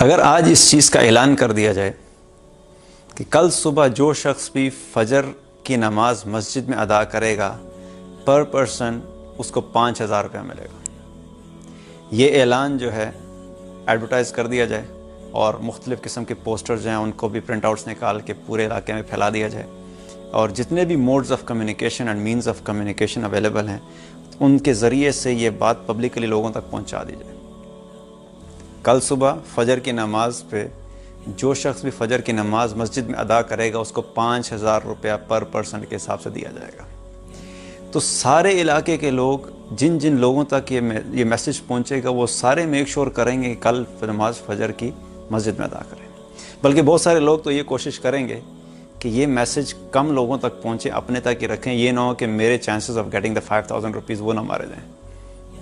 اگر آج اس چیز کا اعلان کر دیا جائے کہ کل صبح جو شخص بھی فجر کی نماز مسجد میں ادا کرے گا پر پرسن اس کو 5,000 روپیہ ملے گا، یہ اعلان جو ہے ایڈورٹائز کر دیا جائے اور مختلف قسم کے پوسٹرز ہیں ان کو بھی پرنٹ آؤٹس نکال کے پورے علاقے میں پھیلا دیا جائے، اور جتنے بھی modes of communication and means of communication available ہیں ان کے ذریعے سے یہ بات پبلکلی لوگوں تک پہنچا دی جائے۔ کل صبح فجر کی نماز پہ جو شخص بھی فجر کی نماز مسجد میں ادا کرے گا اس کو 5,000 روپیہ پر پرسن کے حساب سے دیا جائے گا۔ تو سارے علاقے کے لوگ جن جن لوگوں تک یہ میسج پہنچے گا وہ سارے میک شور کریں گے کہ کل نماز فجر کی مسجد میں ادا کریں، بلکہ بہت سارے لوگ تو یہ کوشش کریں گے کہ یہ میسج کم لوگوں تک پہنچے، اپنے تک ہی رکھیں، یہ نہ ہو کہ میرے chances of getting the 5,000 rupees وہ نہ مارے جائیں،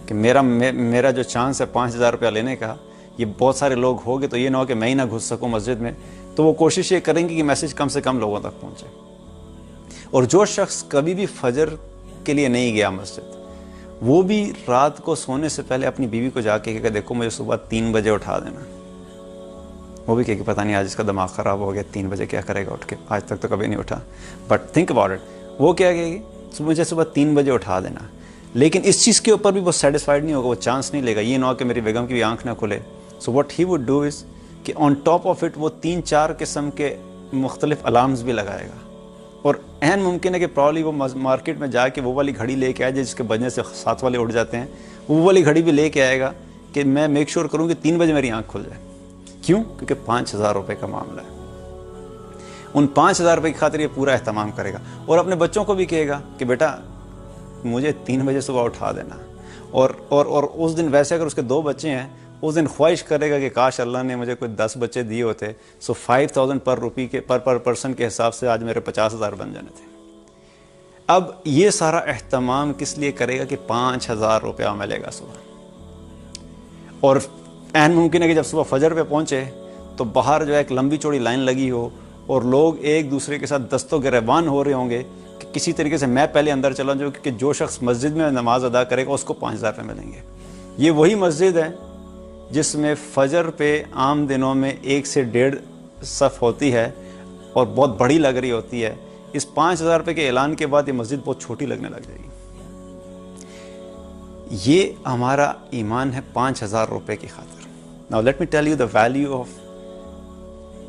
کہ میرا جو چانس ہے 5,000 روپیہ لینے کا یہ بہت سارے لوگ ہو گے تو یہ نہ ہو کہ میں ہی نہ گھس سکوں مسجد میں، تو وہ کوشش یہ کریں گے کہ میسج کم سے کم لوگوں تک پہنچے۔ اور جو شخص کبھی بھی فجر کے لیے نہیں گیا مسجد، وہ بھی رات کو سونے سے پہلے اپنی بیوی کو جا کے کہ دیکھو مجھے صبح 3 بجے اٹھا دینا، وہ بھی کہ پتہ نہیں آج اس کا دماغ خراب ہو گیا، 3 بجے کیا کرے گا اٹھ کے، آج تک تو کبھی نہیں اٹھا، بٹ تھنک اباؤٹ اٹ، وہ کیا کہے گی مجھے صبح 3 بجے اٹھا دینا، لیکن اس چیز کے اوپر بھی وہ سیٹسفائیڈ نہیں ہوگا، وہ چانس نہیں لے گا، یہ نہ ہو کہ میری بیگم کی بھی آنکھ نہ کھلے۔ So what he would do is کہ آن ٹاپ آف اٹ وہ 3-4 قسم کے مختلف الارمز بھی لگائے گا، اور عین ممکن ہے کہ پرابلی وہ مارکیٹ میں جا کے وہ والی گھڑی لے کے آئے جس کے بجنے سے 7 والے اٹھ جاتے ہیں، وہ والی گھڑی بھی لے کے آئے گا کہ میں میک شور کروں کہ 3 بجے میری آنکھ کھل جائے۔ کیوں؟ کیونکہ 5,000 روپے کا معاملہ ہے، ان 5,000 روپے کی خاطر یہ پورا اہتمام کرے گا، اور اپنے بچوں کو بھی کہے گا کہ بیٹا مجھے 3 بجے صبح اٹھا دینا، اور اس دن ویسے اگر اس کے 2 بچے ہیں اس دن خواہش کرے گا کہ کاش اللہ نے مجھے کوئی 10 بچے دیے ہوتے، سو 5,000 پر پرسن کے حساب سے آج میرے 50,000 بن جانے تھے۔ اب یہ سارا اہتمام کس لیے کرے گا کہ 5,000 روپیہ ملے گا صبح، اور عین ممکن ہے کہ جب صبح فجر پہ پہنچے تو باہر جو ہے ایک لمبی چوڑی لائن لگی ہو اور لوگ ایک دوسرے کے ساتھ دست و گریبان ہو رہے ہوں گے کہ کسی طریقے سے میں پہلے اندر چلا جاؤں، کہ جو شخص مسجد میں نماز ادا کرے گا اس کو 5,000 روپے ملیں گے۔ یہ وہی مسجد ہے جس میں فجر پہ عام دنوں میں 1 سے 1.5 صف ہوتی ہے اور بہت بڑی لگ رہی ہوتی ہے، اس 5,000 روپے کے اعلان کے بعد یہ مسجد بہت چھوٹی لگنے لگ جائے گی۔ یہ ہمارا ایمان ہے 5,000 روپے کی خاطر۔ Now let me tell you the value of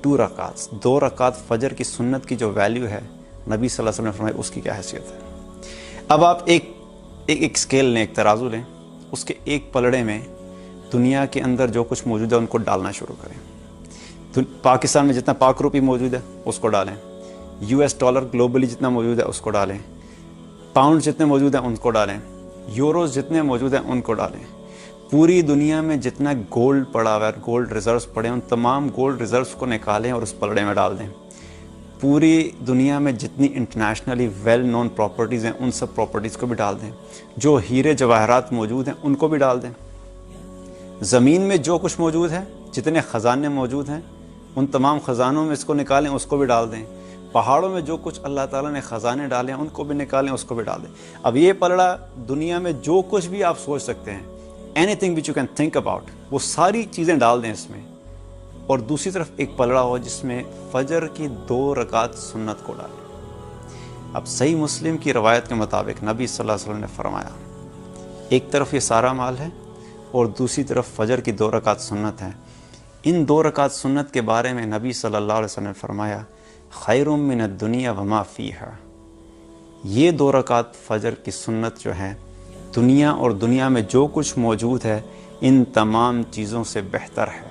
2 رکعات، 2 رکعات فجر کی سنت کی جو ویلیو ہے نبی صلی اللہ علیہ وسلم نے فرمایا اس کی کیا حیثیت ہے۔ اب آپ ایک اسکیل لیں، ایک ترازو لیں، اس کے ایک پلڑے میں دنیا کے اندر جو کچھ موجود ہے ان کو ڈالنا شروع کریں۔ پاکستان میں جتنا پاک روپی موجود ہے اس کو ڈالیں، $US گلوبلی جتنا موجود ہے اس کو ڈالیں، پاؤنڈ جتنے موجود ہیں ان کو ڈالیں، یوروز جتنے موجود ہیں ان کو ڈالیں، پوری دنیا میں جتنا گولڈ پڑا ہوا ہے، گولڈ ریزروز پڑے ہیں، ان تمام گولڈ ریزروز کو نکالیں اور اس پلڑے میں ڈال دیں۔ پوری دنیا میں جتنی انٹرنیشنلی ویل نون پراپرٹیز ہیں ان سب پراپرٹیز کو بھی ڈال دیں، جو ہیرے جواہرات موجود ہیں ان کو بھی ڈال دیں، زمین میں جو کچھ موجود ہے، جتنے خزانے موجود ہیں ان تمام خزانوں میں اس کو نکالیں، اس کو بھی ڈال دیں، پہاڑوں میں جو کچھ اللہ تعالیٰ نے خزانے ڈالے ہیں ان کو بھی نکالیں، اس کو بھی ڈال دیں۔ اب یہ پلڑا دنیا میں جو کچھ بھی آپ سوچ سکتے ہیں، any thing which you can think about, وہ ساری چیزیں ڈال دیں اس میں، اور دوسری طرف ایک پلڑا ہو جس میں فجر کی 2 رکعات سنت کو ڈالیں۔ اب صحیح مسلم کی روایت کے مطابق نبی صلی اللہ علیہ وسلم نے فرمایا ایک طرف یہ سارا مال ہے اور دوسری طرف فجر کی 2 رکعات سنت ہے، ان 2 رکعات سنت کے بارے میں نبی صلی اللہ علیہ وسلم نے فرمایا خیر من الدنیا وما فیہا، یہ 2 رکعات فجر کی سنت جو ہے دنیا اور دنیا میں جو کچھ موجود ہے ان تمام چیزوں سے بہتر ہے۔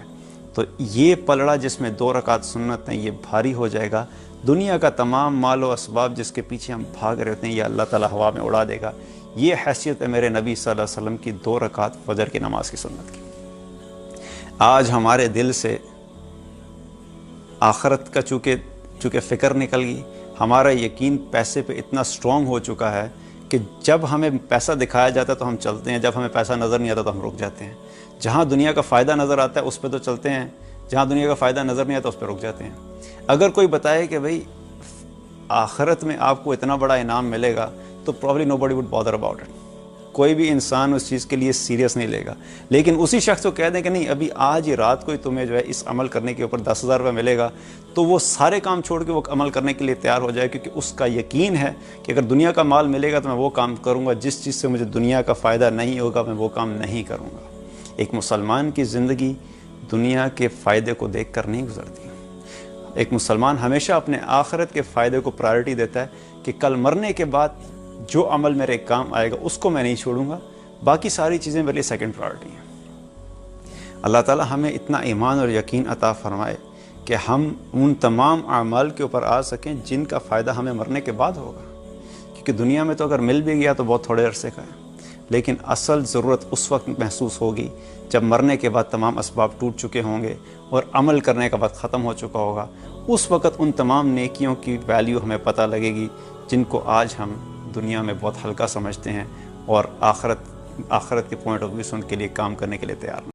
تو یہ پلڑا جس میں 2 رکعات سنت ہیں یہ بھاری ہو جائے گا، دنیا کا تمام مال و اسباب جس کے پیچھے ہم بھاگ رہے ہوتے ہیں یہ اللہ تعالیٰ ہوا میں اڑا دے گا۔ یہ حیثیت ہے میرے نبی صلی اللہ علیہ وسلم کی 2 رکعات فجر کی نماز کی سنت کی۔ آج ہمارے دل سے آخرت کا چونکہ فکر نکل گئی، ہمارا یقین پیسے پہ اتنا سٹرونگ ہو چکا ہے کہ جب ہمیں پیسہ دکھایا جاتا ہے تو ہم چلتے ہیں، جب ہمیں پیسہ نظر نہیں آتا تو ہم رک جاتے ہیں، جہاں دنیا کا فائدہ نظر آتا ہے اس پہ تو چلتے ہیں، جہاں دنیا کا فائدہ نظر نہیں آتا اس پہ رک جاتے ہیں۔ اگر کوئی بتائے کہ بھئی آخرت میں آپ کو اتنا بڑا انعام ملے گا تو probably nobody would bother about it۔ کوئی بھی انسان اس چیز کے لیے سیریس نہیں لے گا. لیکن اسی شخص کو کہہ دیں کہ نہیں ابھی آج ہی رات کو ہی تمہیں جو ہے اس عمل کرنے کے اوپر 10,000 روپے ملے گا, تو وہ سارے کام چھوڑ کے وہ عمل کرنے کے لیے تیار ہو جائے, کیونکہ اس کا یقین ہے کہ اگر دنیا کا مال ملے گا تو میں وہ کام کروں گا, جس چیز سے مجھے دنیا کا فائدہ نہیں ہوگا میں وہ کام نہیں کروں گا. ایک مسلمان کی زندگی دنیا کے فائدے کو دیکھ کر نہیں گزرتی. ایک مسلمان ہمیشہ اپنے آخرت کے فائدے کو پرائرٹی دیتا ہے کہ کل مرنے کے بعد جو عمل میرے کام آئے گا اس کو میں نہیں چھوڑوں گا, باقی ساری چیزیں میرے لیے سیکنڈ پرائرٹی ہیں. اللہ تعالی ہمیں اتنا ایمان اور یقین عطا فرمائے کہ ہم ان تمام اعمال کے اوپر آ سکیں جن کا فائدہ ہمیں مرنے کے بعد ہوگا, کیونکہ دنیا میں تو اگر مل بھی گیا تو بہت تھوڑے عرصے کا ہے, لیکن اصل ضرورت اس وقت محسوس ہوگی جب مرنے کے بعد تمام اسباب ٹوٹ چکے ہوں گے اور عمل کرنے کا وقت ختم ہو چکا ہوگا. اس وقت ان تمام نیکیوں کی ویلیو ہمیں پتہ لگے گی جن کو آج ہم دنیا میں بہت ہلکا سمجھتے ہیں اور آخرت کے پوائنٹ آف ویو سے ان کے لیے کام کرنے کے لیے تیار نہیں.